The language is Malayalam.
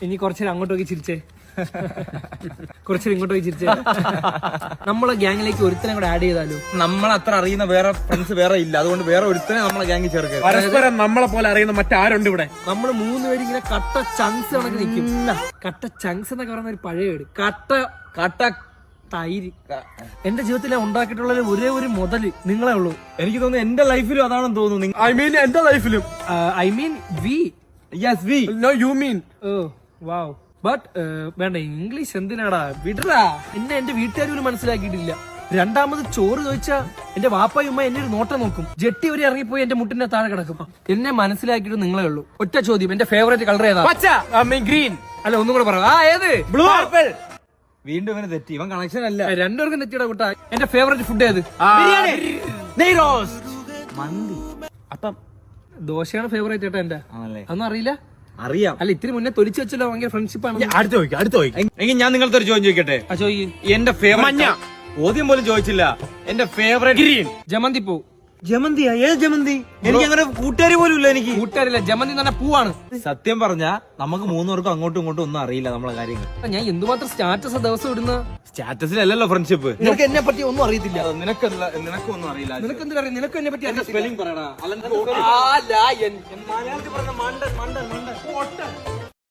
ഇനി കുറച്ചേരം അങ്ങോട്ട് നോക്കി ചിരിച്ചേ, കുറച്ചേരം ഇങ്ങോട്ട് നോക്കി ചിരിച്ചേ. നമ്മളെ ഗ്യാങ്ങിലേക്ക് ഒരുത്തനെ കൂടെ ആഡ് ചെയ്താലോ? നമ്മളത്ര അറിയുന്ന വേറെ ഫ്രണ്ട്സ് വേറെ ഇല്ല, അതുകൊണ്ട് വേറെ ഒരുത്തനെ നമ്മളെ ഗ്യാങ്ങിൽ ചേർക്കുക. പരസ്പരം നമ്മളെ പോലെ അറിയുന്ന മറ്റാരുണ്ട് ഇവിടെ? നമ്മള് 3 പേര് ഇങ്ങനെ കട്ട ചങ്സ് കണക്ക് നിൽക്കും. കട്ട ചങ്സ് എന്നൊക്കെ പറയുന്ന ഒരു പഴയ വീട്. കട്ട തൈര്. എന്റെ ജീവിതത്തിൽ ഞാൻ ഉണ്ടാക്കിയിട്ടുള്ള ഒരേ ഒരു മുതല് നിങ്ങളെ ഉള്ളൂ. എനിക്ക് തോന്നുന്നു എന്റെ ലൈഫിലും അതാണെന്ന് തോന്നുന്നു. ഐ മീൻ എന്റെ ലൈഫിലും. I mean we. Yes we. No you mean. Oh wow. But വേണ്ട, ഇംഗ്ലീഷ് എന്തിനാടാ, വിടറാ. എന്നെ എന്റെ വീട്ടുകാർ പോലും മനസ്സിലാക്കിയിട്ടില്ല. രണ്ടാമത് ചോറ് ചോദിച്ചാ എന്റെ വാപ്പായും ഉമ്മ എന്നെ ഒരു നോട്ടം നോക്കും. ജെട്ടി വരെ ഇറങ്ങിപ്പോയി എന്റെ മുട്ടിന്റെ താഴെ കിടക്കും. എന്നെ മനസ്സിലാക്കിയിട്ട് നിങ്ങളെ ഉള്ളൂ. ഒറ്റ ചോദ്യം, എന്റെ ഫേവറേറ്റ് കളർ ഏതാ? പച്ച. I mean green. അല്ല, ഒന്നും കൂടെ പറ. ഏത്? ബ്ലൂ. പർപ്പിൾ. വീണ്ടും ഇവന് തെറ്റി, ഇവൻ കണക്ഷൻ അല്ല. രണ്ടുപേർക്കും തെറ്റിയുടെ കൂട്ടാ. എന്റെ ഫേവറേറ്റ് ഫുഡ് ഏത്? നെയ് റോസ്റ്റ്. മന്തി. അപ്പം ദോശയാണ് ഫേവറേറ്റ് ഏട്ടാ എന്റെ. ആണല്ലേ? അതൊന്നും അറിയില്ല. അറിയാം. അല്ല, ഇത്തിരി മുന്നേ തൊലിച്ചു വെച്ചല്ലോ, ഭയങ്കര ഫ്രണ്ട്ഷിപ്പാണ്. അടുത്ത് ചോദിക്കാം. എങ്കിൽ ഞാൻ നിങ്ങളുടെ ഒരു ചോദ്യം ചോദിക്കട്ടെ? എന്റെ ഫേവറേറ്റ് മഞ്ഞ. ചോദ്യം പോലും ചോദിച്ചില്ല. എന്റെ ഫേവറേറ്റ് ഗ്രീൻ. ജമന്തി പൂ. ജമന്തിയാ? ഏത് ജമന്തി? എനിക്ക് അങ്ങനെ കൂട്ടുകാരി പോലും ഇല്ല. എനിക്ക് കൂട്ടുകാരില്ല, ജമന്തി എന്ന് പറഞ്ഞ പൂവാണ്. സത്യം പറഞ്ഞ നമുക്ക് 3 പേർക്കും അങ്ങോട്ടും ഇങ്ങോട്ടും ഒന്നും അറിയില്ല നമ്മളെ കാര്യങ്ങൾ. ഞാൻ എന്തുമാത്രം സ്റ്റാറ്റസ് ദിവസം ഇടുന്ന. സ്റ്റാറ്റസിലല്ലല്ലോ ഫ്രണ്ട്ഷിപ്പ്. നിനക്ക് എന്നെ പറ്റി ഒന്നും അറിയത്തില്ല. നിനക്കൊന്നും അറിയില്ല. നിനക്ക് എന്ത് അറിയാം? നിനക്ക് എന്നെ പറ്റി സ്പെല്ലിംഗ് പറയടാ. മലയാളത്തിൽ പറഞ്ഞ മണ്ടൻ.